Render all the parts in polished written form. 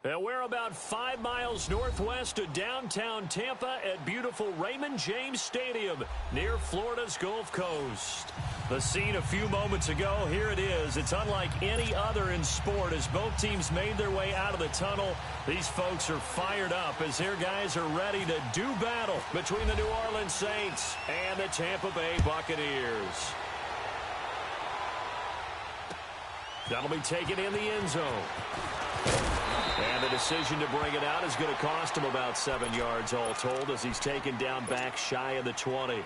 And we're about 5 miles northwest of downtown Tampa at beautiful Raymond James Stadium near Florida's Gulf Coast. The scene a few moments ago, here it is. It's unlike any other in sport as both teams made their way out of the tunnel. These folks are fired up as their guys are ready to do battle between the New Orleans Saints and the Tampa Bay Buccaneers. That'll be taken in the end zone. And the decision to bring it out is going to cost him about 7 yards all told as he's taken down back shy of the 20.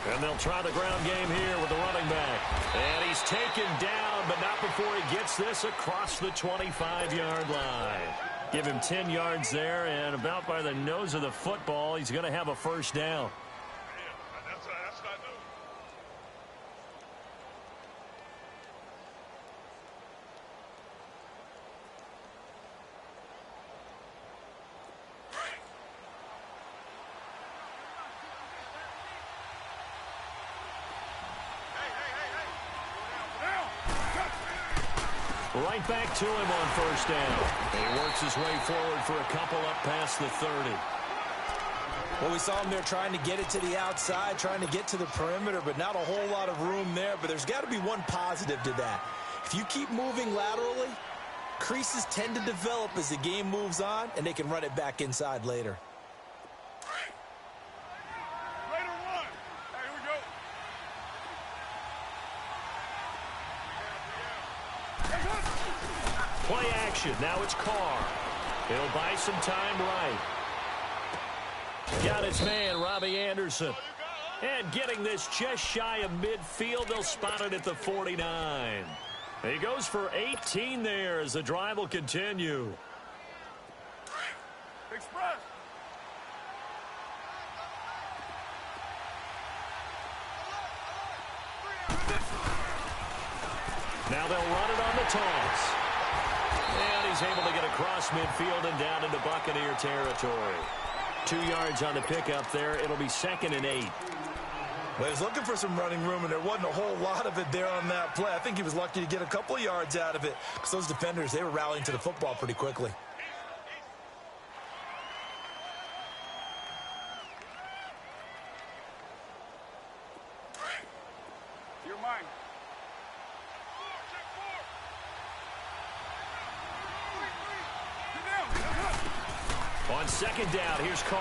And they'll try the ground game here with the running back. And he's taken down, but not before he gets this across the 25-yard line. Give him 10 yards there, and about by the nose of the football, he's going to have a first down. Right back to him on first down. He works his way forward for a couple up past the 30. Well, we saw him there trying to get it to the outside, trying to get to the perimeter, but not a whole lot of room there. But there's got to be one positive to that. If you keep moving laterally, creases tend to develop as the game moves on, and they can run it back inside later. Play action. Now it's Carr. He'll buy some time right. Got his man, Robbie Anderson. And getting this just shy of midfield, they'll spot it at the 49. He goes for 18 there as the drive will continue. Express. Now they'll run it on the toss. And he's able to get across midfield and down into Buccaneer territory. 2 yards on the pickup there. It'll be 2nd and 8. Well, he was looking for some running room, and there wasn't a whole lot of it there on that play. I think he was lucky to get a couple of yards out of it because those defenders, they were rallying to the football pretty quickly. You're mine. On 2nd down, here's Carr.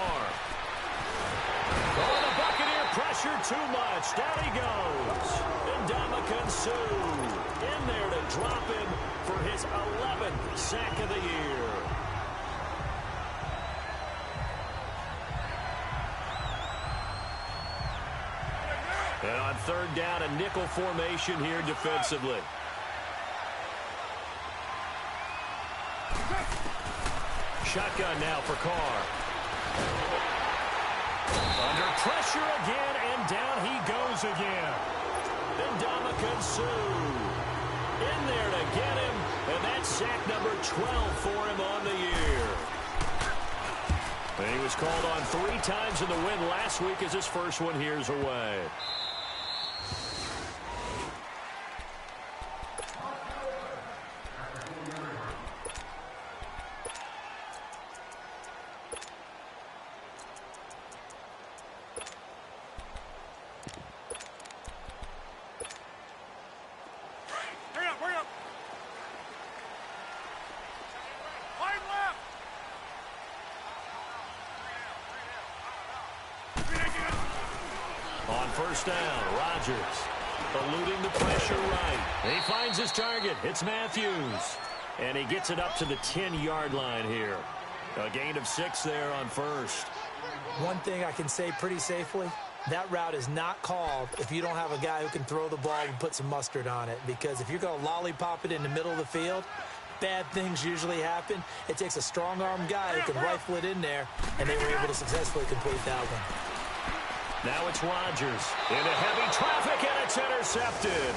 Oh, the Buccaneer pressure too much. Down he goes. And Ndamukong Suh in there to drop him for his 11th sack of the year. And on 3rd down, a nickel formation here defensively. Shotgun now for Carr. Under pressure again, and down he goes again. Ndamukong Suh in there to get him, and that's sack number 12 for him on the year. And he was called on 3 times in the win last week as his first one here's away. On first down, Rodgers eluding the pressure right. He finds his target. It's Matthews. And he gets it up to the 10-yard line here. A gain of 6 there on first. One thing I can say pretty safely, that route is not called if you don't have a guy who can throw the ball and put some mustard on it. Because if you're going to lollipop it in the middle of the field, bad things usually happen. It takes a strong-arm guy who can rifle it in there, and they were able to successfully complete that one. Now it's Rodgers into heavy traffic, and it's intercepted.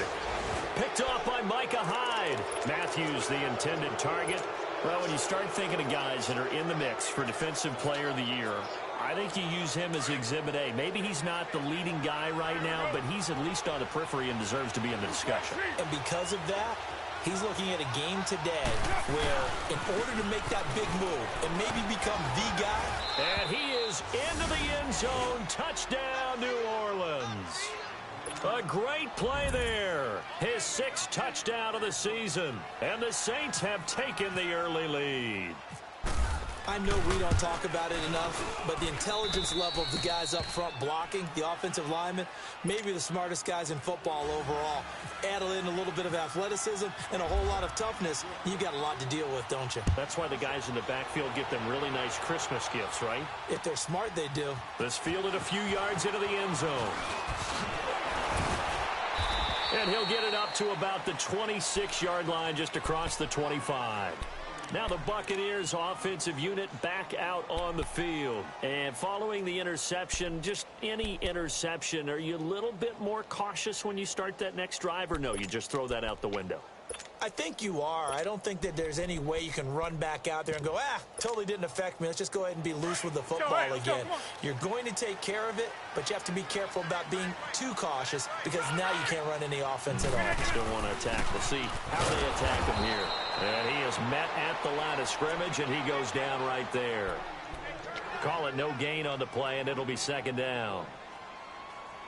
Picked off by Micah Hyde. Matthews, the intended target. Well, when you start thinking of guys that are in the mix for Defensive Player of the Year, I think you use him as Exhibit A. Maybe he's not the leading guy right now, but he's at least on the periphery and deserves to be in the discussion. And because of that, he's looking at a game today where in order to make that big move and maybe become the guy. And he is into the end zone. Touchdown, New Orleans. A great play there. His 6th touchdown of the season. And the Saints have taken the early lead. I know we don't talk about it enough, but the intelligence level of the guys up front blocking, the offensive linemen, maybe the smartest guys in football overall. Add in a little bit of athleticism and a whole lot of toughness, you got a lot to deal with, don't you? That's why the guys in the backfield get them really nice Christmas gifts, right? If they're smart, they do. This fielded a few yards into the end zone. And he'll get it up to about the 26-yard line just across the 25. Now the Buccaneers offensive unit back out on the field. And following the interception, just any interception, are you a little bit more cautious when you start that next drive, or no, you just throw that out the window? I think you are. I don't think that there's any way you can run back out there and go, totally didn't affect me. Let's just go ahead and be loose with the football again. You're going to take care of it, but you have to be careful about being too cautious because now you can't run any offense at all. Still want to attack. We'll see how they attack him here. And he is met at the line of scrimmage, and he goes down right there. Call it no gain on the play, and it'll be 2nd down.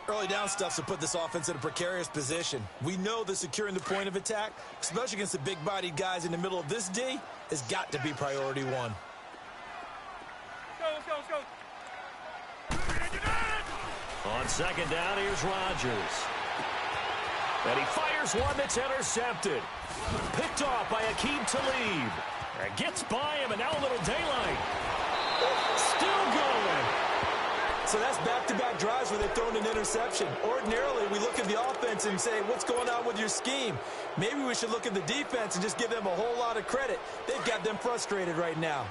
Early down stuff to put this offense in a precarious position. We know that securing the point of attack, especially against the big-bodied guys in the middle of this D, has got to be priority one. Let's go. On 2nd down, here's Rodgers. And he fires one that's intercepted. Picked off by Aqib Talib. And gets by him, and now a little daylight. Still going. So that's back-to-back drives where they've thrown an interception. Ordinarily, we look at the offense and say, what's going on with your scheme? Maybe we should look at the defense and just give them a whole lot of credit. They've got them frustrated right now.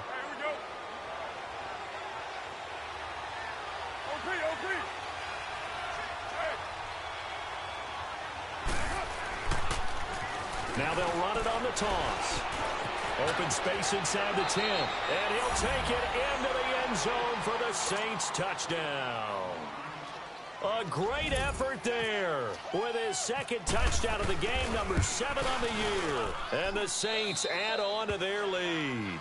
Now they'll run it on the toss. Open space inside the 10. And he'll take it into the end zone for the Saints touchdown. A great effort there with his 2nd touchdown of the game, number 7 on the year. And the Saints add on to their lead.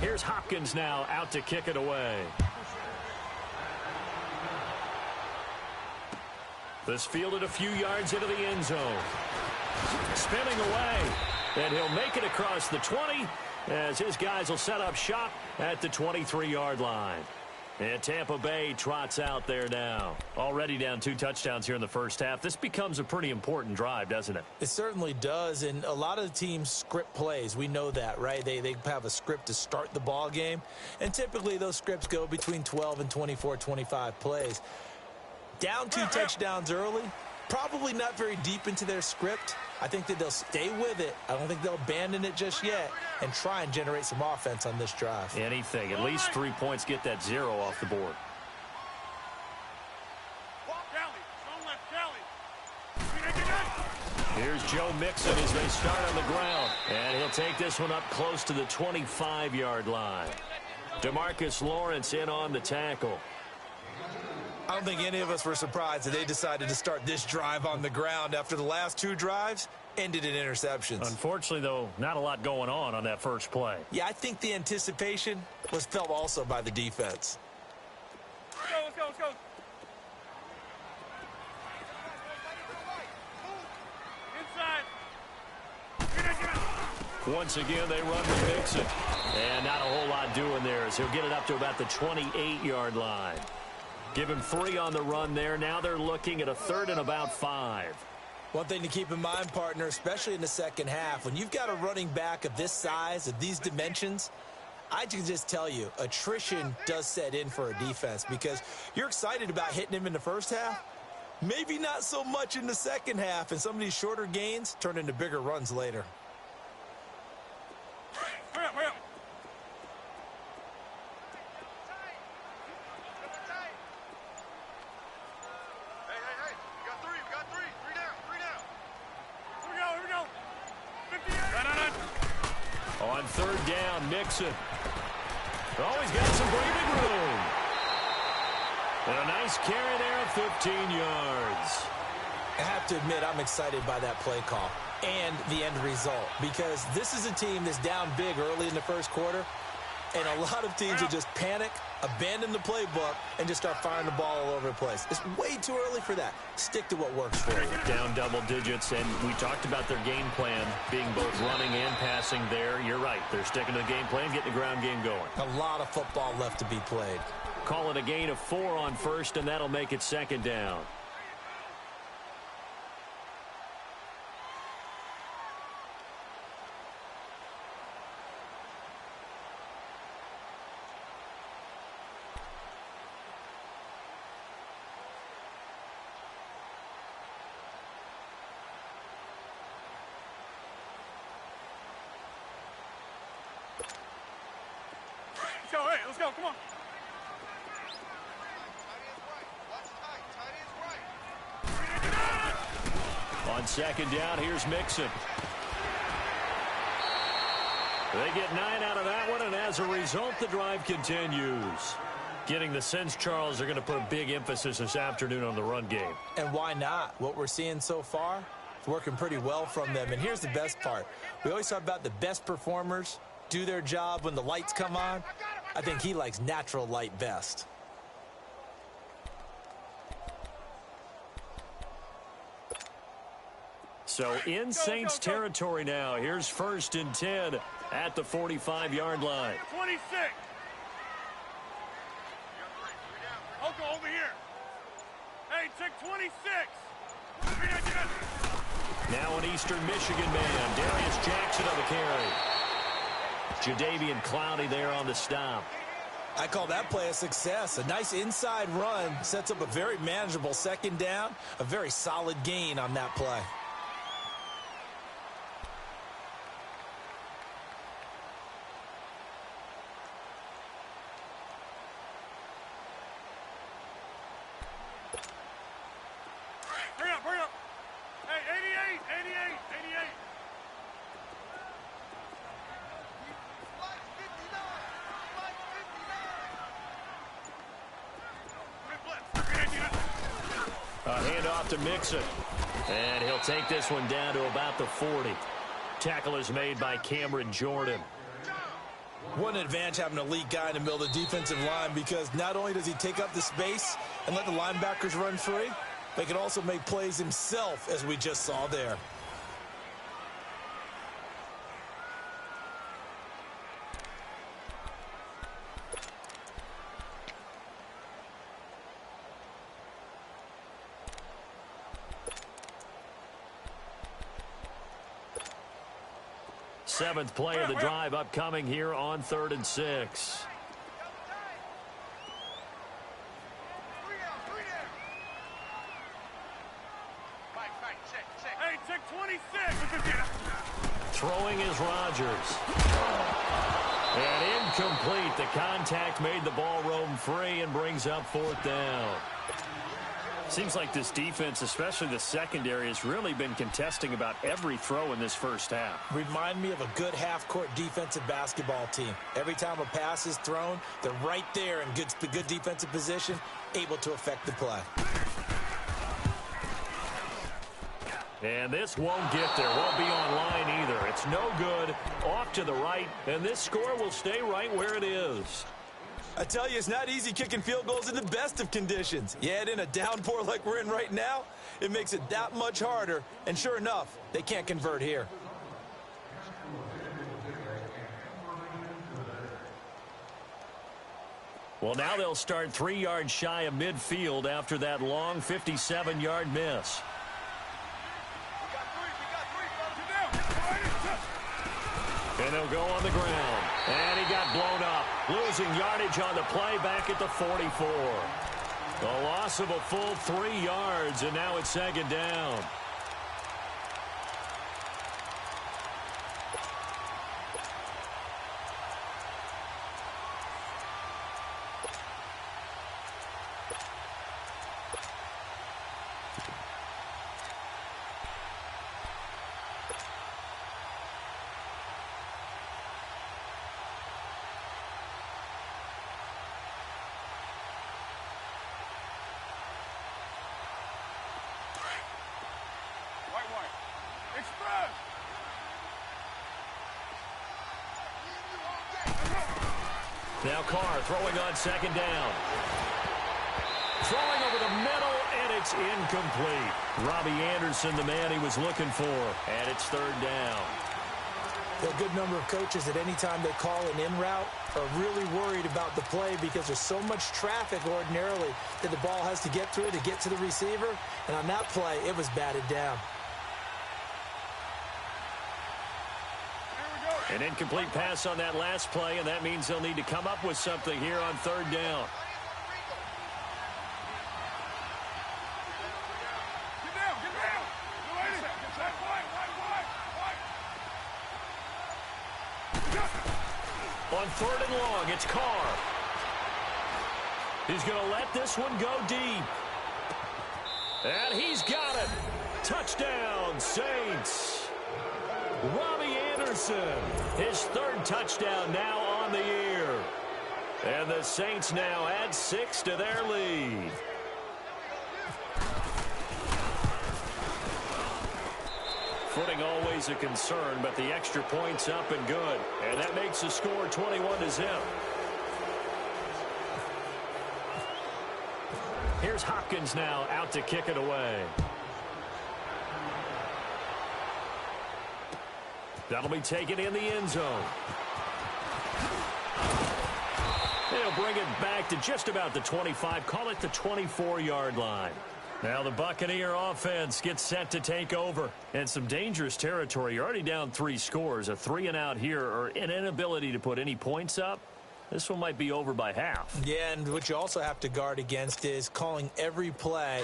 Here's Hopkins now out to kick it away. This fielded a few yards into the end zone. Spinning away. And he'll make it across the 20 as his guys will set up shop at the 23-yard line. And Tampa Bay trots out there now. Already down 2 touchdowns here in the first half. This becomes a pretty important drive, doesn't it? It certainly does, and a lot of the teams script plays. We know that, right? They have a script to start the ball game, and typically those scripts go between 12 and 24, 25 plays. Down 2 touchdowns early, probably not very deep into their script. I think that they'll stay with it. I don't think they'll abandon it just yet and try and generate some offense on this drive. Anything. At least 3 points, get that 0 off the board. Here's Joe Mixon as they start on the ground. And he'll take this one up close to the 25-yard line. DeMarcus Lawrence in on the tackle. I don't think any of us were surprised that they decided to start this drive on the ground after the last 2 drives ended in interceptions. Unfortunately, though, not a lot going on that first play. Yeah, I think the anticipation was felt also by the defense. Let's go. Inside. Once again, they run to Mixon. And not a whole lot doing there as he'll get it up to about the 28-yard line. Give him 3 on the run there. Now they're looking at a 3rd and about 5. One thing to keep in mind, partner, especially in the second half, when you've got a running back of this size, of these dimensions, I can just tell you, attrition does set in for a defense because you're excited about hitting him in the first half. Maybe not so much in the second half, and some of these shorter gains turn into bigger runs later. Hurry up. third down. Mixon. Oh, he's got some breathing room. And a nice carry there of 15 yards. I have to admit, I'm excited by that play call and the end result, because this is a team that's down big early in the first quarter, and a lot of teams will just panic, abandon the playbook, and just start firing the ball all over the place. It's way too early for that. Stick to what works for you. Down double digits, and we talked about their game plan being both running and passing there. You're right. They're sticking to the game plan, getting the ground game going. A lot of football left to be played. Call it a gain of 4 on first, and that'll make it second down. Let's go, come on. On second down, here's Mixon. They get 9 out of that one, and as a result, the drive continues. Getting the sense, Charles, they're going to put a big emphasis this afternoon on the run game. And why not? What we're seeing so far is working pretty well from them. And here's the best part. We always talk about the best performers do their job when the lights come on. I think he likes natural light best. So in Saints territory now. Here's 1st and 10 at the 45-yard line. 26. I'll go over here. Hey, check 26. Now an Eastern Michigan man, Darius Jackson on the carry. Jadeveon Clowney there on the stop. I call that play a success. A nice inside run sets up a very manageable second down. A very solid gain on that play. Hurry up. Hey, 88. A handoff to Mixon. And he'll take this one down to about the 40. Tackle is made by Cameron Jordan. What an advantage having an elite guy in the middle of the defensive line, because not only does he take up the space and let the linebackers run free, but he can also make plays himself, as we just saw there. Seventh play of the drive upcoming here on 3rd and 6. Hey, check 26. Throwing is Rodgers. And incomplete. The contact made the ball roam free and brings up 4th down. Seems like this defense, especially the secondary, has really been contesting about every throw in this first half. Remind me of a good half-court defensive basketball team. Every time a pass is thrown, they're right there in good defensive position, able to affect the play. And this won't get there. Won't be online either. It's no good. Off to the right, and this score will stay right where it is. I tell you, it's not easy kicking field goals in the best of conditions. You add in a downpour like we're in right now, it makes it that much harder. And sure enough, they can't convert here. Well, now they'll start 3 yards shy of midfield after that long 57-yard miss. And they'll go on the ground. And he got blown up. Losing yardage on the play back at the 44. A loss of a full 3 yards, and now it's second down. Now Carr throwing on second down. Throwing over the middle, and it's incomplete. Robbie Anderson, the man he was looking for, and it's third down. A good number of coaches at any time they call an in route are really worried about the play because there's so much traffic ordinarily that the ball has to get through to get to the receiver. And on that play, it was batted down. An incomplete pass on that last play, and that means they'll need to come up with something here on third down. On third and long, it's Carr. He's going to let this one go deep. And he's got it. Touchdown, Saints. Robbie Anderson, his third touchdown now on the year. And the Saints now add 6 to their lead. Footing always a concern, but the extra point's up and good. And that makes the score 21-0. Here's Hopkins now out to kick it away. That'll be taken in the end zone. They'll bring it back to just about the 25, call it the 24-yard line. Now the Buccaneer offense gets set to take over. And some dangerous territory. You're already down 3 scores. A 3-and-out here or an inability to put any points up. This one might be over by half. Yeah, and what you also have to guard against is calling every play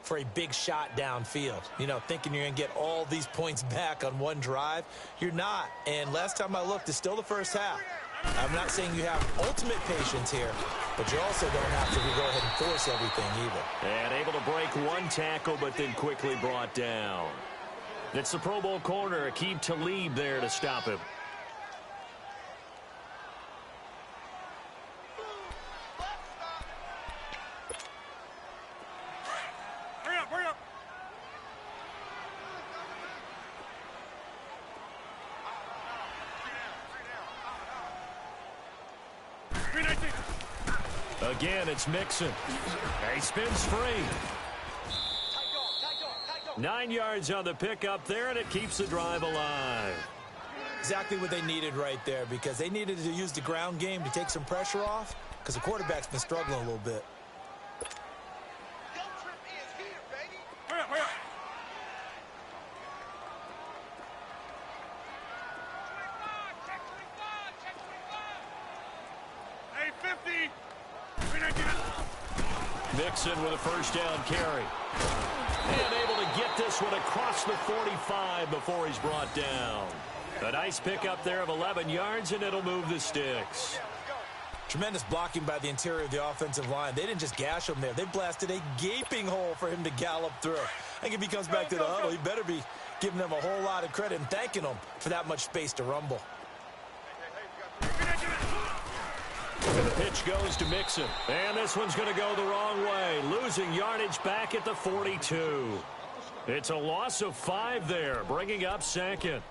for a big shot downfield. You know, thinking you're going to get all these points back on one drive. You're not. And last time I looked, it's still the first half. I'm not saying you have ultimate patience here, but you also don't have to go ahead and force everything either. And able to break one tackle, but then quickly brought down. It's the Pro Bowl corner, Aqib Talib there to stop him. Hurry up. 319. Again, it's Mixon. He spins free. 9 yards on the pickup there, and it keeps the drive alive. Exactly what they needed right there, because they needed to use the ground game to take some pressure off, because the quarterback's been struggling a little bit. Hurry up. Hey, 50. 319. Mixon with a first down carry. And able to get this one across the 45 before he's brought down. A nice pickup there of 11 yards, and it'll move the sticks. Tremendous blocking by the interior of the offensive line. They didn't just gash him there. They blasted a gaping hole for him to gallop through. I think if he comes back to the huddle, he better be giving them a whole lot of credit and thanking them for that much space to rumble. And the pitch goes to Mixon. And this one's going to go the wrong way. Losing yardage back at the 42. It's a loss of 5 there, bringing up second.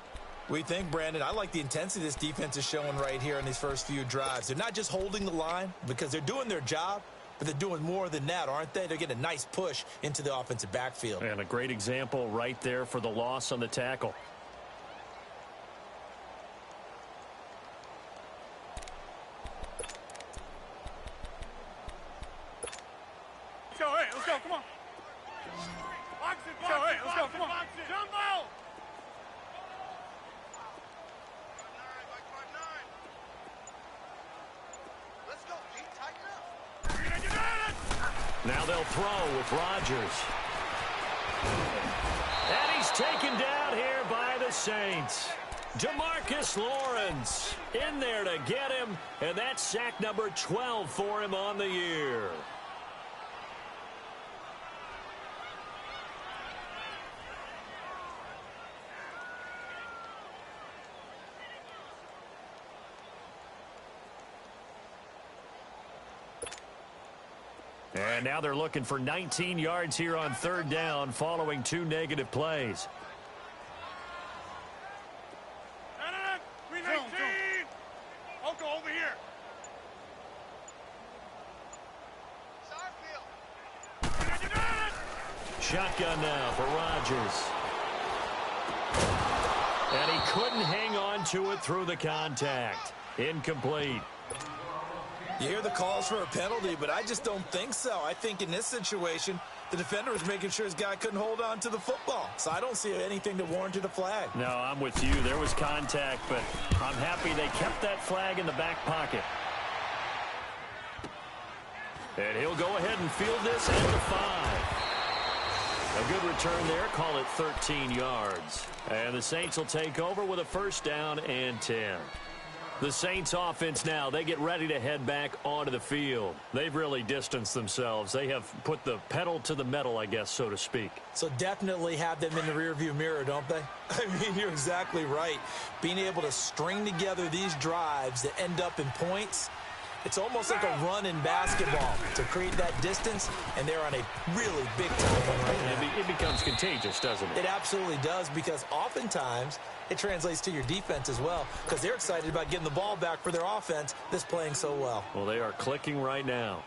We think, Brandon, I like the intensity this defense is showing right here in these first few drives. They're not just holding the line because they're doing their job, but they're doing more than that, aren't they? They're getting a nice push into the offensive backfield. And a great example right there for the loss on the tackle. Let's go, come on. Let's go, come on. Jumbo! Let's go, tighten up. Now they'll throw with Rodgers. And he's taken down here by the Saints. DeMarcus Lawrence in there to get him, and that's sack number 12 for him on the year. And now they're looking for 19 yards here on third down following 2 negative plays. 319. Uncle, over here. Shotgun now for Rodgers. And he couldn't hang on to it through the contact. Incomplete. You hear the calls for a penalty, but I just don't think so. I think in this situation, the defender was making sure his guy couldn't hold on to the football. So I don't see anything that warranted a flag. No, I'm with you. There was contact, but I'm happy they kept that flag in the back pocket. And he'll go ahead and field this at the 5. A good return there. Call it 13 yards. And the Saints will take over with a first down and 10. The Saints offense now, they get ready to head back onto the field. They've really distanced themselves. They have put the pedal to the metal, I guess, so to speak. So definitely have them in the rearview mirror, don't they? I mean, you're exactly right. Being able to string together these drives that end up in points, it's almost like a run in basketball to create that distance, and they're on a really big-time one right now. It becomes contagious, doesn't it? It absolutely does, because oftentimes it translates to your defense as well, because they're excited about getting the ball back for their offense that's playing so well. Well, they are clicking right now.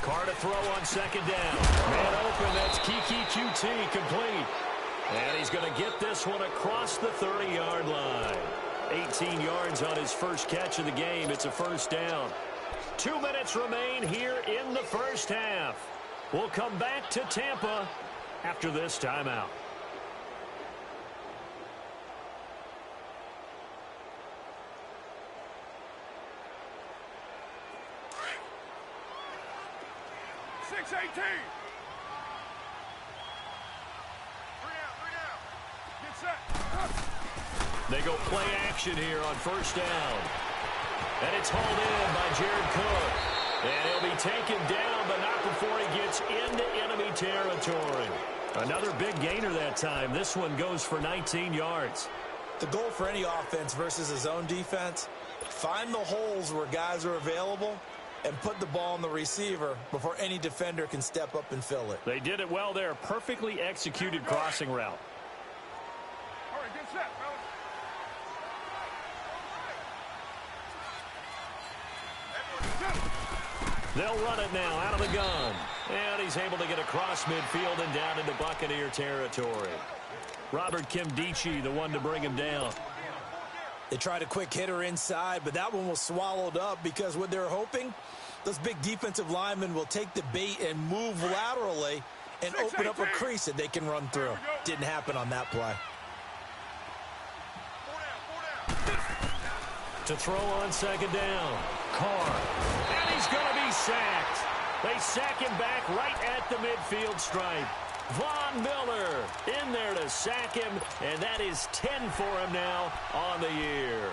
Carr to throw on second down. Man open, that's Kiki QT, complete. And he's going to get this one across the 30-yard line. 18 yards on his first catch of the game. It's a first down. 2 minutes remain here in the first half. We'll come back to Tampa after this timeout. They go play action here on first down. And it's hauled in by Jared Cook. And he'll be taken down, but not before he gets into enemy territory. Another big gainer that time. This one goes for 19 yards. The goal for any offense versus a zone defense, find the holes where guys are available and put the ball on the receiver before any defender can step up and fill it. They did it well there. Perfectly executed crossing route. All right, get set, fellas. They'll run it now out of the gun. And he's able to get across midfield and down into Buccaneer territory. Robert Kimdichie, the one to bring him down. They tried a quick hitter inside, but that one was swallowed up because what they're hoping, those big defensive linemen will take the bait and move laterally and open up a crease that they can run through. Didn't happen on that play. To throw on second down. Carr. And he's going to be sacked. They sack him back right at the midfield stripe. Von Miller in there to sack him, and that is 10 for him now on the year.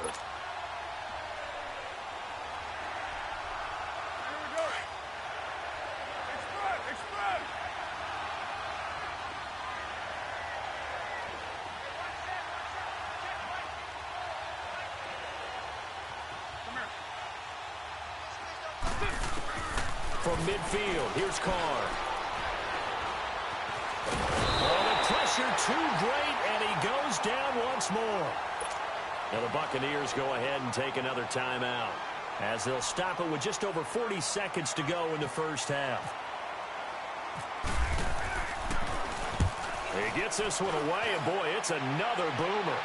From midfield, here's Carr. Oh, the pressure too great, and he goes down once more. Now the Buccaneers go ahead and take another timeout as they'll stop it with just over 40 seconds to go in the first half. He gets this one away, and boy, it's another boomer.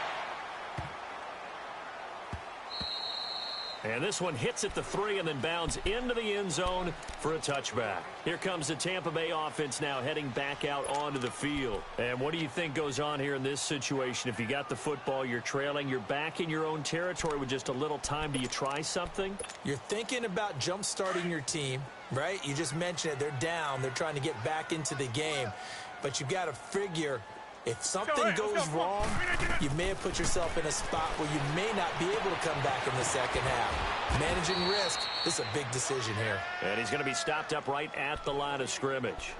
And this one hits at the 3 and then bounds into the end zone for a touchback. Here comes the Tampa Bay offense now heading back out onto the field. And what do you think goes on here in this situation? If you got the football, you're trailing, you're back in your own territory with just a little time. Do you try something? You're thinking about jump-starting your team, right? You just mentioned it. They're down. They're trying to get back into the game. But you've got to figure, if something goes wrong, you may have put yourself in a spot where you may not be able to come back in the second half. Managing risk, this is a big decision here. And he's going to be stopped up right at the line of scrimmage.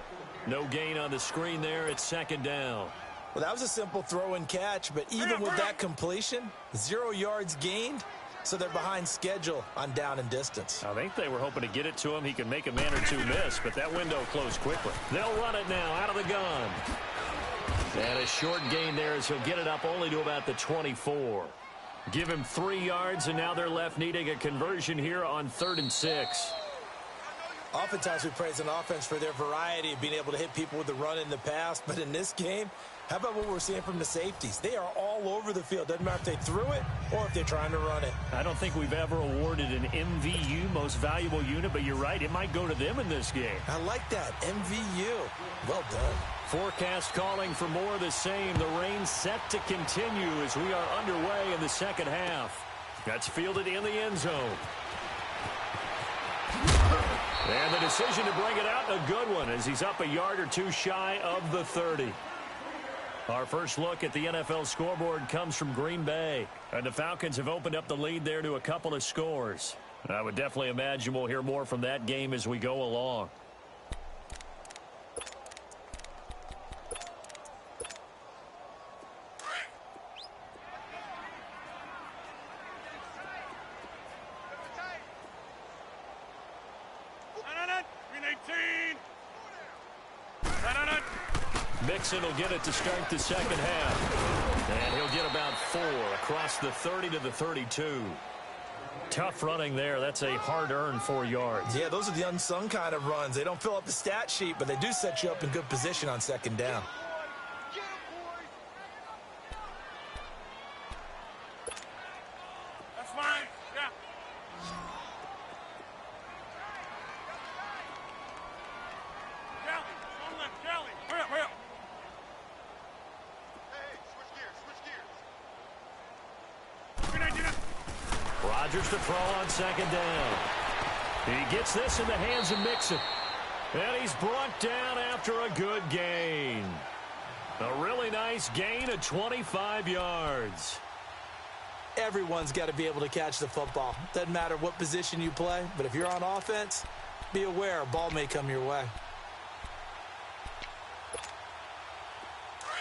No gain on the screen there. It's second down. Well, that was a simple throw and catch, but even with that completion, 0 yards gained, so they're behind schedule on down and distance. I think they were hoping to get it to him. He could make a man or two miss, but that window closed quickly. They'll run it now out of the gun. And a short gain there as he'll get it up only to about the 24. Give him 3 yards, and now they're left needing a conversion here on 3rd and 6. Oftentimes we praise an offense for their variety of being able to hit people with the run in the past, but in this game, how about what we're seeing from the safeties? They are all over the field. Doesn't matter if they threw it or if they're trying to run it. I don't think we've ever awarded an MVU, most valuable unit, but you're right, it might go to them in this game. I like that, MVU. Well done. Forecast calling for more of the same. The rain set to continue as we are underway in the second half. That's fielded in the end zone. And the decision to bring it out, a good one, as he's up a yard or two shy of the 30. Our first look at the NFL scoreboard comes from Green Bay. And the Falcons have opened up the lead there to a couple of scores. I would definitely imagine we'll hear more from that game as we go along. Mixon will get it to start the second half. And he'll get about 4 across the 30 to the 32. Tough running there. That's a hard-earned 4 yards. Yeah, those are the unsung kind of runs. They don't fill up the stat sheet, but they do set you up in good position on second down. That's fine. Yeah. Kelly, on left, Kelly. Hurry up, hurry up. Hey, switch gears. Rodgers to throw on second down. He gets this in the hands of Mixon. And he's brought down after a good gain. A really nice gain of 25 yards. Everyone's got to be able to catch the football. Doesn't matter what position you play, but if you're on offense, be aware a ball may come your way.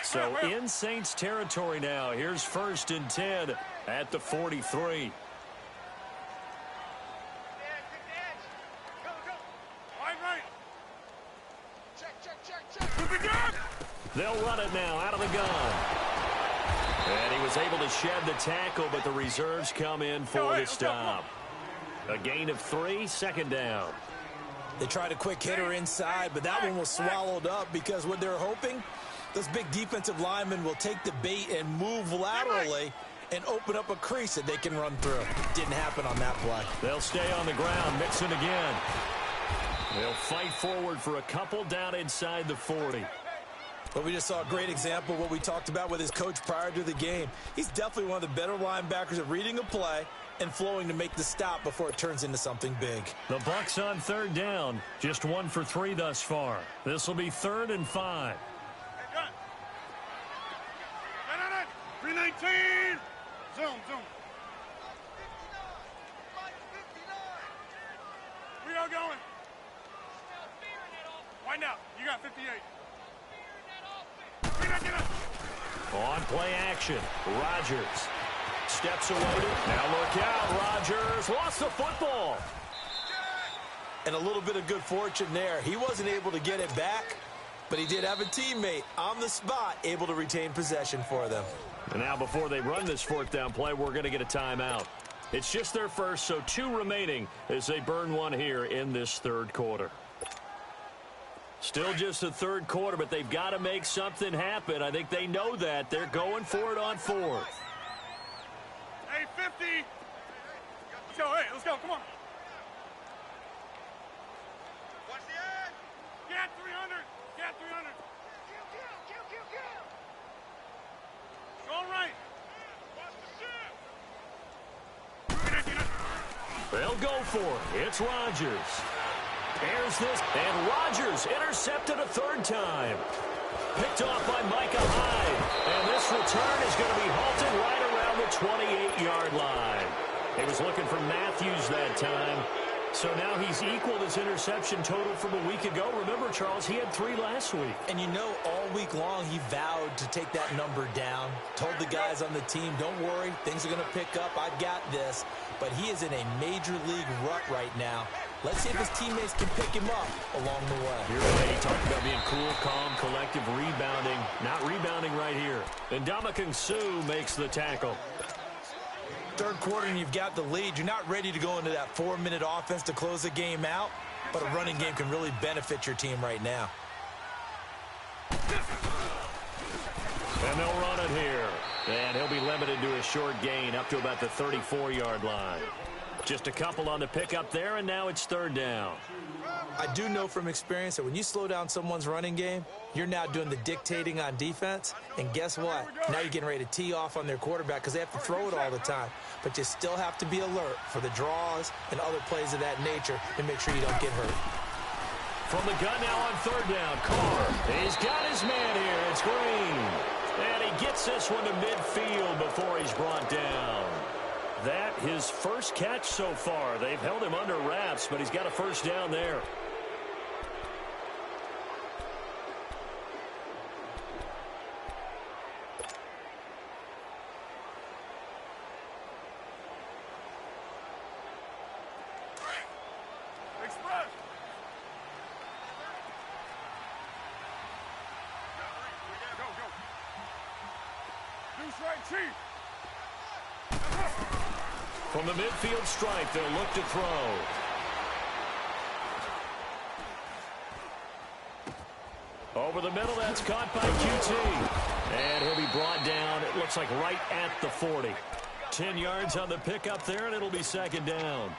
So in Saints territory now. Here's 1st and 10 at the 43. They'll run it now out of the gun. And he was able to shed the tackle, but the reserves come in for the stop. A gain of 3, second down. They tried a quick hitter inside, but that one was swallowed up because what they're hoping, those big defensive linemen will take the bait and move laterally and open up a crease that they can run through. Didn't happen on that play. They'll stay on the ground. Mixon again. They'll fight forward for a couple down inside the 40. But we just saw a great example of what we talked about with his coach prior to the game. He's definitely one of the better linebackers at reading a play and flowing to make the stop before it turns into something big. The Bucs on 3rd down. Just 1 for 3 thus far. This will be 3rd and 5. 319. Zoom. We are going. Wind out. You got 58. On play action, Rodgers steps away. Now look out, Rodgers lost the football. And a little bit of good fortune there. He wasn't able to get it back, but he did have a teammate on the spot able to retain possession for them. And now before they run this 4th down play, we're going to get a timeout. It's just their first, so 2 remaining as they burn one here in this 3rd quarter. Still just the 3rd quarter, but they've got to make something happen. I think they know that. They're going for it on 4th. Hey, 50. Let's go. Hey, let's go. Come on. Watch the edge. Get 300. Get 300. Go right. Watch the shift. They'll go for it. It's Rodgers. Here's this, and Rodgers intercepted a 3rd time. Picked off by Micah Hyde. And this return is going to be halted right around the 28-yard line. He was looking for Matthews that time. So now he's equaled his interception total from a week ago. Remember, Charles, he had 3 last week. And you know, all week long he vowed to take that number down. Told the guys on the team, don't worry, things are going to pick up. I've got this. But he is in a major league rut right now. Let's see if his teammates can pick him up along the way. Here he talked about being cool, calm, collective, rebounding. Not rebounding right here. And Ndamukong Suh makes the tackle. Third quarter and you've got the lead. You're not ready to go into that 4-minute offense to close the game out, but a running game can really benefit your team right now. And they'll run it here. And he'll be limited to a short gain up to about the 34-yard line. Just a couple on the pickup there, and now it's 3rd down. I do know from experience that when you slow down someone's running game, you're now doing the dictating on defense. And guess what? Now you're getting ready to tee off on their quarterback because they have to throw it all the time. But you still have to be alert for the draws and other plays of that nature to make sure you don't get hurt. From the gun now on 3rd down, Carr. He's got his man here. It's Green. And he gets this one to midfield before he's brought down. That his first catch so far. They've held him under wraps, but he's got a 1st down there. Express. Go, go. Deuce right, Chief. From the midfield stripe, they'll look to throw. Over the middle, that's caught by QT. And he'll be brought down, it looks like right at the 40. 10 yards on the pickup there, and it'll be 2nd down.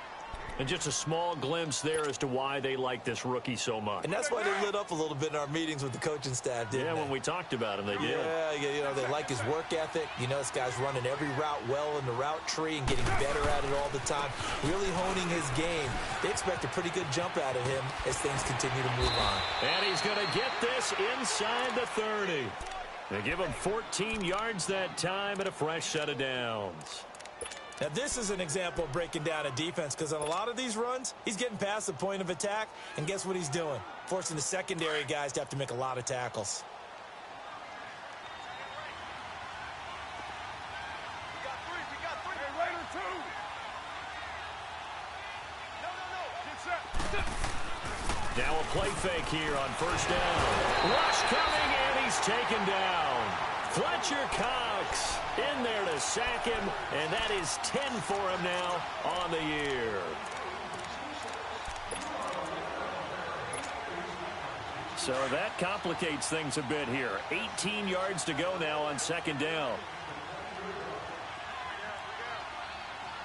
And just a small glimpse there as to why they like this rookie so much. And that's why they lit up a little bit in our meetings with the coaching staff, didn't they? Yeah, when we talked about him, they did. Yeah, you know, they like his work ethic. You know, this guy's running every route well in the route tree and getting better at it all the time, really honing his game. They expect a pretty good jump out of him as things continue to move on. And he's going to get this inside the 30. They give him 14 yards that time and a fresh set of downs. Now, this is an example of breaking down a defense because on a lot of these runs, he's getting past the point of attack, and guess what he's doing? Forcing the secondary guys to have to make a lot of tackles. We got three. Hey, Raider 2. No. Get set. Now a play fake here on 1st down. Rush coming, and he's taken down. Fletcher Cox in there to sack him, and that is 10 for him now on the year. So that complicates things a bit here. 18 yards to go now on 2nd down.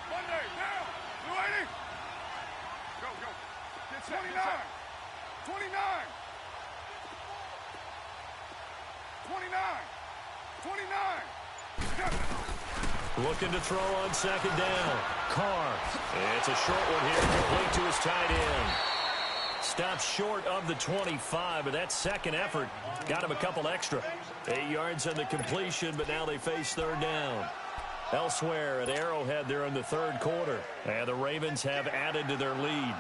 Monday, down. 280. Go. Get set. 29. 29. 29. 29. Looking to throw on 2nd down. Carr. It's a short one here, complete to his tight end. Stopped short of the 25, but that second effort got him a couple extra. 8 yards on the completion, but now they face 3rd down. Elsewhere at Arrowhead, they're in the 3rd quarter, and the Ravens have added to their lead.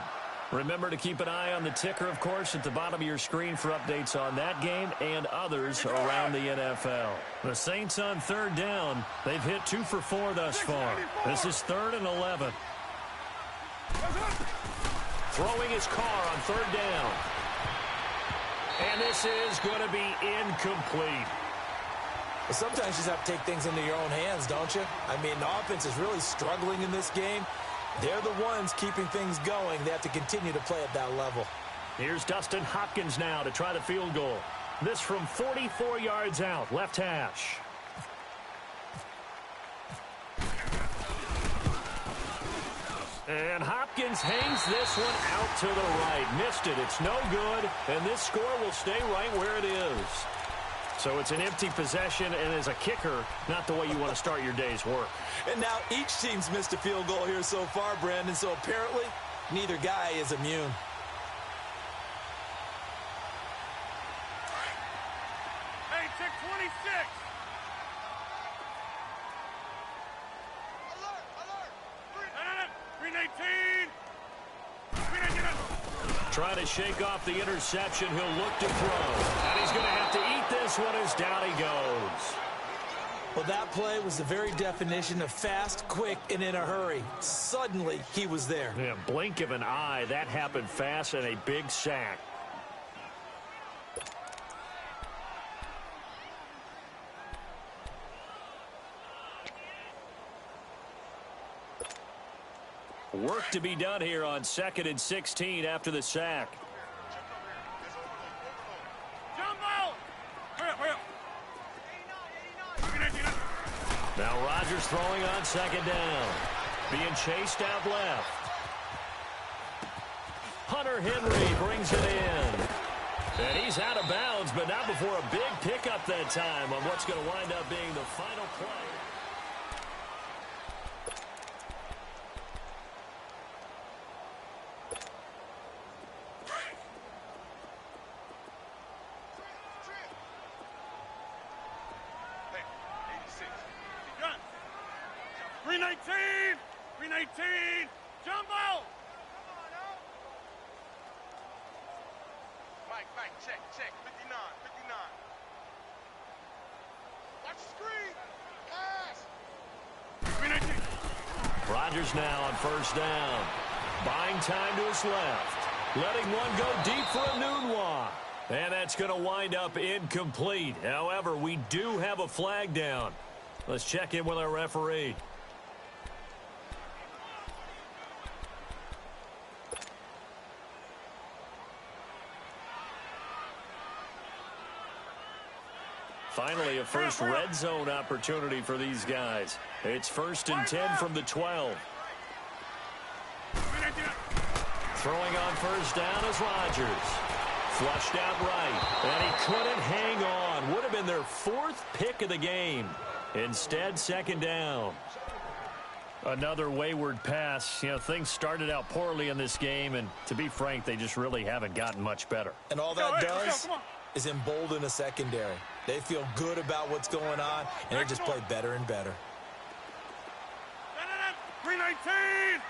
Remember to keep an eye on the ticker, of course, at the bottom of your screen for updates on that game and others around the NFL. The Saints on 3rd down. They've hit 2 for 4 thus far. This is 3rd and 11. Throwing his Carr on 3rd down. And this is going to be incomplete. But sometimes you just have to take things into your own hands, don't you? I mean, the offense is really struggling in this game. They're the ones keeping things going. They have to continue to play at that level. Here's Dustin Hopkins now to try the field goal. This from 44 yards out, left hash. And Hopkins hangs this one out to the right. Missed it. It's no good. And this score will stay right where it is. So it's an empty possession, and as a kicker, not the way you want to start your day's work. And now each team's missed a field goal here so far, Brandon, so apparently neither guy is immune. Hey, tick 26. Alert. Green 18. Trying to shake off the interception. He'll look to throw. And he's going to have to eat this one as down he goes. Well, that play was the very definition of fast, quick, and in a hurry. Suddenly, he was there. Yeah, blink of an eye. That happened fast and a big sack. Work to be done here on 2nd and 16 after the sack. Now Rodgers throwing on 2nd down. Being chased out left. Hunter Henry brings it in. And he's out of bounds, but not before a big pickup that time on what's going to wind up being the final play. Check, 59. Watch the screen. Pass. Rodgers now on 1st down. Buying time to his left. Letting one go deep for a Nunwa. And that's going to wind up incomplete. However, we do have a flag down. Let's check in with our referee. Finally, a first red zone opportunity for these guys. It's 1st and 10 from the 12. Throwing on 1st down is Rodgers. Flushed out right. And he couldn't hang on. Would have been their 4th pick of the game. Instead, 2nd down. Another wayward pass. You know, things started out poorly in this game, and to be frank, they just really haven't gotten much better. And all that does is embolden a secondary. They feel good about what's going on, and they just play better and better. 319!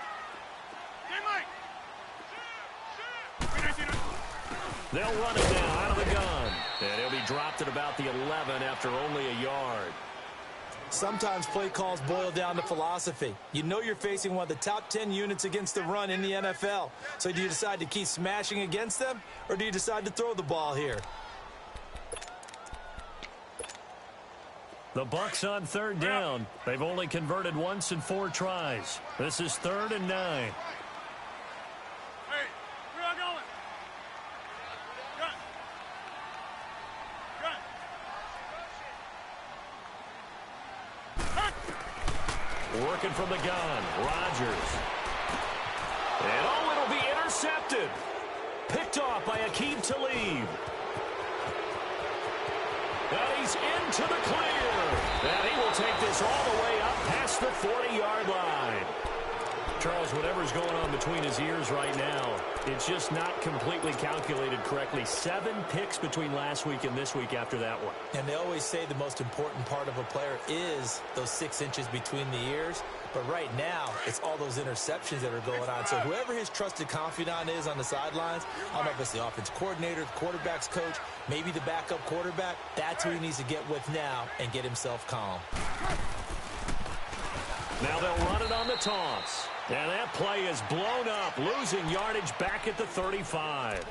They'll run it now out of the gun. And he'll be dropped at about the 11 after only a yard. Sometimes play calls boil down to philosophy. You know you're facing one of the top 10 units against the run in the NFL. So do you decide to keep smashing against them, or do you decide to throw the ball here? The Bucs on 3rd down. They've only converted once in 4 tries. This is 3rd and 9. Hey, where y'all going? Gun. Working from the gun. Rodgers. And it'll be intercepted. Picked off by Aqib Talib. And he's into the clear. And he will take this all the way up past the 40-yard line. Charles, whatever's going on between his ears right now, it's just not completely calculated correctly. 7 picks between last week and this week after that one. And they always say the most important part of a player is those 6 inches between the ears. But right now, it's all those interceptions that are going on. So whoever his trusted confidant is on the sidelines, I don't know if it's the offense coordinator, the quarterback's coach, maybe the backup quarterback, that's who he needs to get with now and get himself calm. Now they'll run it on the toss. And that play is blown up, losing yardage back at the 35.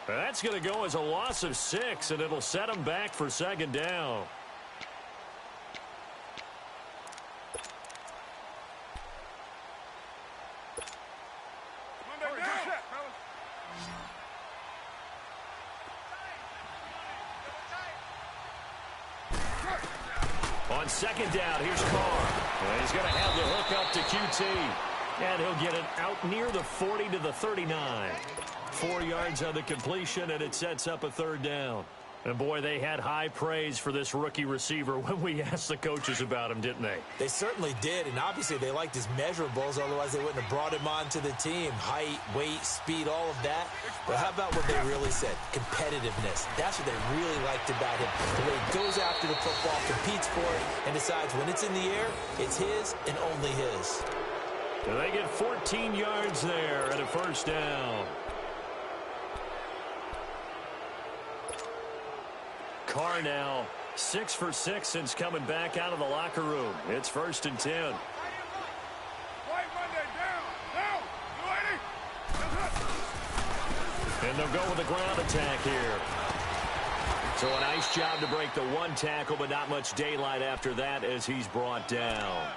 That's going to go as a loss of 6, and it'll set them back for 2nd down. On 2nd down, here's Carr. And he's going to have the hook up to QT. And he'll get it out near the 40 to the 39. 4 yards on the completion, and it sets up a 3rd down. And, boy, they had high praise for this rookie receiver when we asked the coaches about him, didn't they? They certainly did, and obviously they liked his measurables. Otherwise, they wouldn't have brought him onto the team. Height, weight, speed, all of that. But how about what they really said? Competitiveness. That's what they really liked about him. The way he goes after the football, competes for it, and decides when it's in the air, it's his and only his. And they get 14 yards there at a 1st down. Carr now 6 for 6 since coming back out of the locker room. It's 1st and 10. White Monday, down, you ready? And they'll go with a ground attack here. So a nice job to break the one tackle, but not much daylight after that as he's brought down.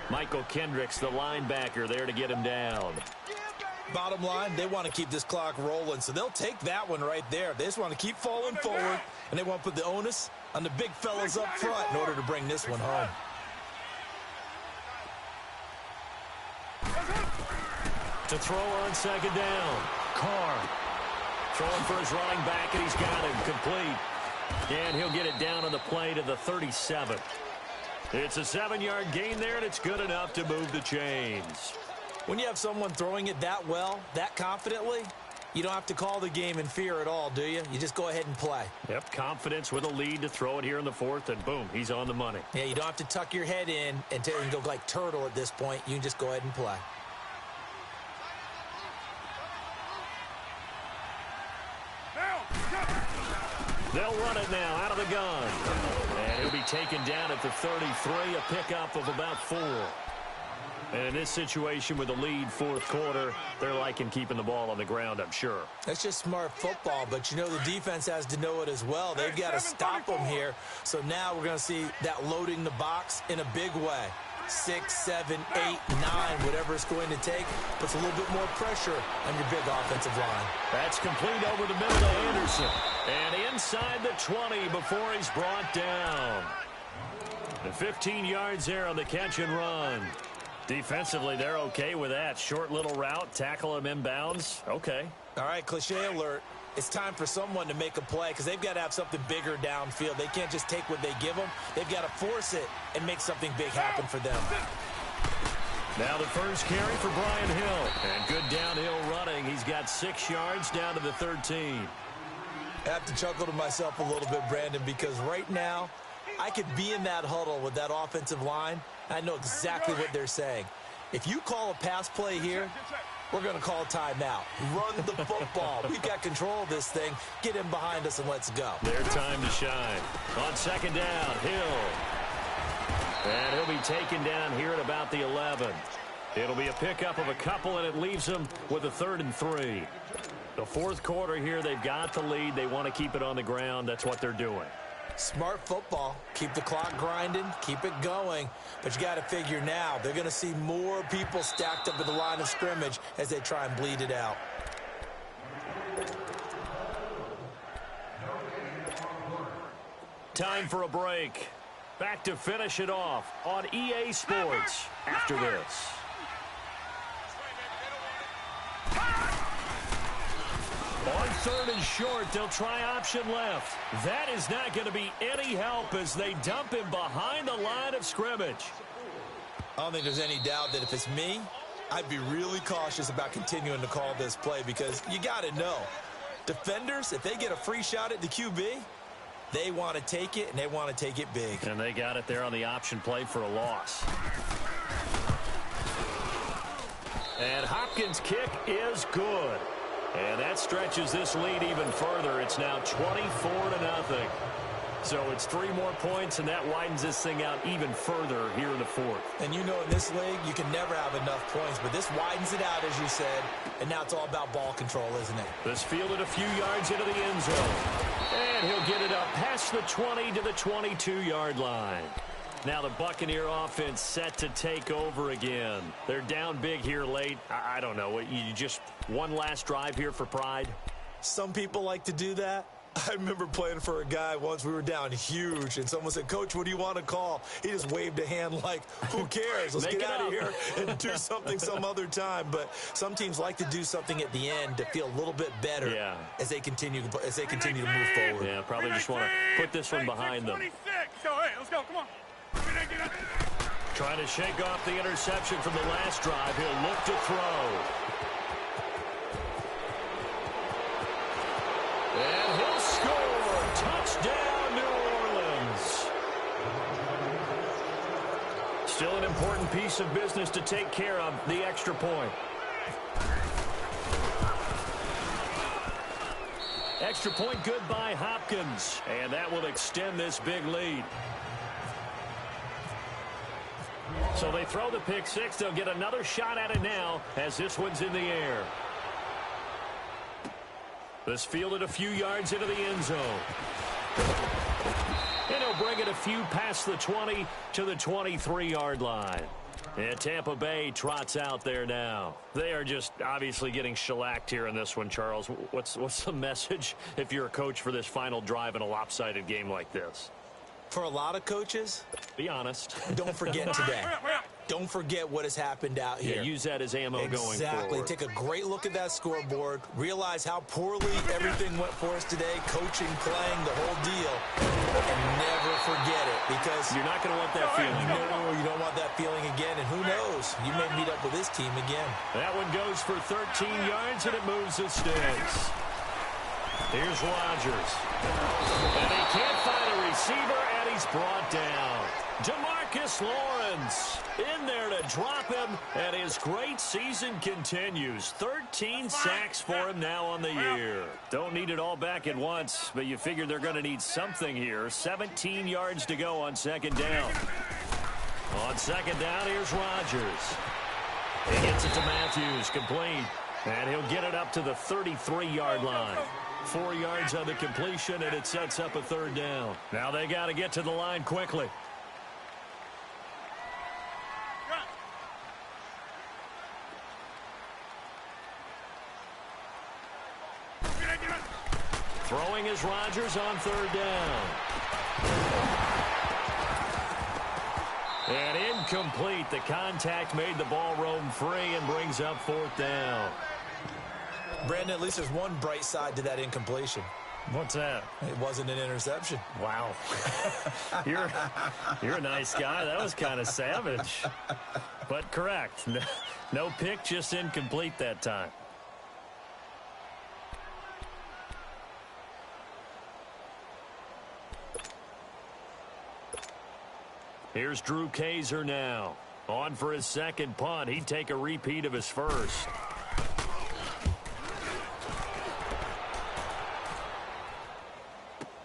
Michael Kendricks, the linebacker, there to get him down. Bottom line, they want to keep this clock rolling, so they'll take that one right there. They just want to keep falling forward, and they want to put the onus on the big fellas up front in order to bring this one home. To throw on 2nd down. Carr throwing for his running back, and he's got him complete. And he'll get it down on the play to the 37. It's a 7-yard gain there, and it's good enough to move the chains. When you have someone throwing it that well, that confidently, you don't have to call the game in fear at all, do you? You just go ahead and play. Yep, confidence with a lead to throw it here in the 4th, and boom, he's on the money. Yeah, you don't have to tuck your head in and go like turtle at this point. You can just go ahead and play. They'll run it now out of the gun. And he'll be taken down at the 33, a pickup of about 4. And in this situation with the lead 4th quarter, they're liking keeping the ball on the ground, I'm sure. That's just smart football, but you know the defense has to know it as well. They've got to stop them here. So now we're going to see that loading the box in a big way. 6, 7, 8, 9, whatever it's going to take, puts a little bit more pressure on your big offensive line. That's complete over the middle to Anderson. And inside the 20 before he's brought down. The 15 yards there on the catch and run. Defensively, they're okay with that. Short little route, tackle him inbounds. Okay. All right, cliche alert. It's time for someone to make a play because they've got to have something bigger downfield. They can't just take what they give them. They've got to force it and make something big happen for them. Now the first carry for Brian Hill. And good downhill running. He's got 6 yards down to the 13. I have to chuckle to myself a little bit, Brandon, because right now I could be in that huddle with that offensive line. I know exactly what they're saying. If you call a pass play here, we're going to call timeout. Run the football. We've got control of this thing. Get him behind us and let's go. Their time to shine. On 2nd down, Hill. And he'll be taken down here at about the 11. It'll be a pickup of a couple, and it leaves them with a 3rd and 3. The 4th quarter here, they've got the lead. They want to keep it on the ground. That's what they're doing. Smart football. Keep the clock grinding. Keep it going. But you got to figure now, they're going to see more people stacked up at the line of scrimmage as they try and bleed it out. Time for a break. Back to finish it off on EA Sports after this. On 3rd and short, they'll try option left. That is not going to be any help as they dump him behind the line of scrimmage. I don't think there's any doubt that if it's me, I'd be really cautious about continuing to call this play because you got to know, defenders, if they get a free shot at the QB, they want to take it, and they want to take it big. And they got it there on the option play for a loss. And Hopkins' kick is good. And that stretches this lead even further. It's now 24-0. So it's 3 more points, and that widens this thing out even further here in the 4th. And you know in this league, you can never have enough points, but this widens it out, as you said, and now it's all about ball control, isn't it? This fielded a few yards into the end zone. And he'll get it up past the 20 to the 22-yard line. Now the Buccaneer offense set to take over again. They're down big here late. I don't know. You just one last drive here for pride? Some people like to do that. I remember playing for a guy once. We were down huge, and someone said, "Coach, what do you want to call?" He just waved a hand like, who cares? Let's get out of here and do something some other time. But some teams like to do something at the end to feel a little bit better as they continue to move forward. Yeah, probably just want to put this one behind them. So, hey, let's go. Come on. Trying to shake off the interception from the last drive. He'll look to throw. And he'll score. Touchdown, New Orleans. Still an important piece of business to take care of, the extra point. Extra point good by Hopkins. And that will extend this big lead. So they throw the pick six. They'll get another shot at it now as this one's in the air. This fielded a few yards into the end zone. And he'll bring it a few past the 20 to the 23-yard line. And Tampa Bay trots out there now. They are just obviously getting shellacked here in this one, Charles. What's the message if you're a coach for this final drive in a lopsided game like this? For a lot of coaches, be honest. Don't forget today. Don't forget what has happened out here. Yeah, use that as ammo going forward. Exactly. Take a great look at that scoreboard. Realize how poorly everything went for us today. Coaching, playing, the whole deal. And never forget it, because you're not going to want that feeling. No, you don't want that feeling again. And who knows? You may meet up with this team again. That one goes for 13 yards, and it moves the sticks. Here's Rodgers. And he can't find a receiver, and he's brought down. DeMarcus Lawrence in there to drop him, and his great season continues. 13 sacks for him now on the year. Don't need it all back at once, but you figure they're going to need something here. 17 yards to go on second down. On second down, here's Rodgers. He gets it to Matthews, complete. And he'll get it up to the 33-yard line. 4 yards on the completion, and it sets up a third down. Now they got to get to the line quickly. Throwing is Rodgers on third down. And incomplete. The contact made the ball roam free and brings up fourth down. Brandon, at least there's one bright side to that incompletion. What's that? It wasn't an interception. Wow. You're a nice guy. That was kind of savage. But correct. No pick, just incomplete that time. Here's Drew Kaiser now. On for his second punt. He'd take a repeat of his first.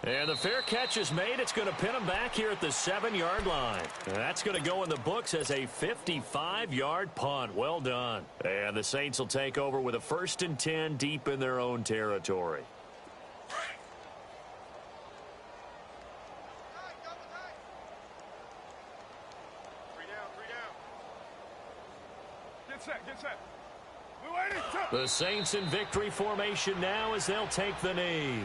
And the fair catch is made. It's going to pin him back here at the 7-yard line. And that's going to go in the books as a 55-yard punt. Well done. And the Saints will take over with a 1st and 10 deep in their own territory. Get set. We're waiting. The Saints in victory formation now as they'll take the knee.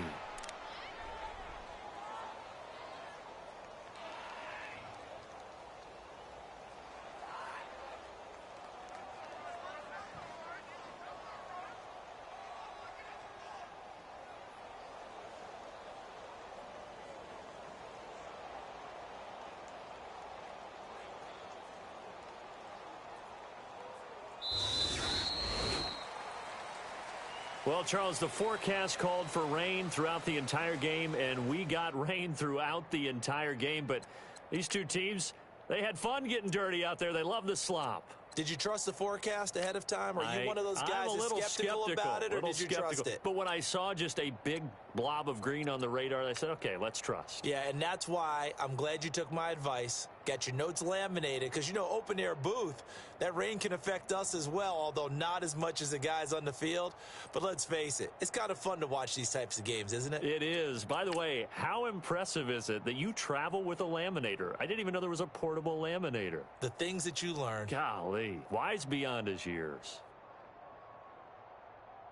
Well, Charles, the forecast called for rain throughout the entire game, and we got rain throughout the entire game. But these two teams, they had fun getting dirty out there. They love the slop. Did you trust the forecast ahead of time? Are you one of those guys that's skeptical about it, or did you trust it? But when I saw just a big blob of green on the radar, I said, okay, let's trust. Yeah, and that's why I'm glad you took my advice. Got your notes laminated, because, you know, open-air booth, that rain can affect us as well, although not as much as the guys on the field. But let's face it, it's kind of fun to watch these types of games, isn't it? It is. By the way, how impressive is it that you travel with a laminator? I didn't even know there was a portable laminator. The things that you learn. Golly, wise beyond his years.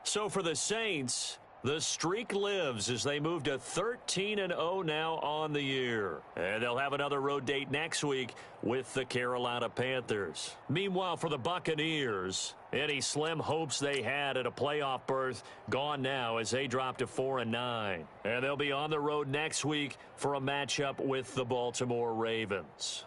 So for the Saints, the streak lives as they move to 13-0 now on the year. And they'll have another road date next week with the Carolina Panthers. Meanwhile, for the Buccaneers, any slim hopes they had at a playoff berth gone now as they drop to 4-9. And they'll be on the road next week for a matchup with the Baltimore Ravens.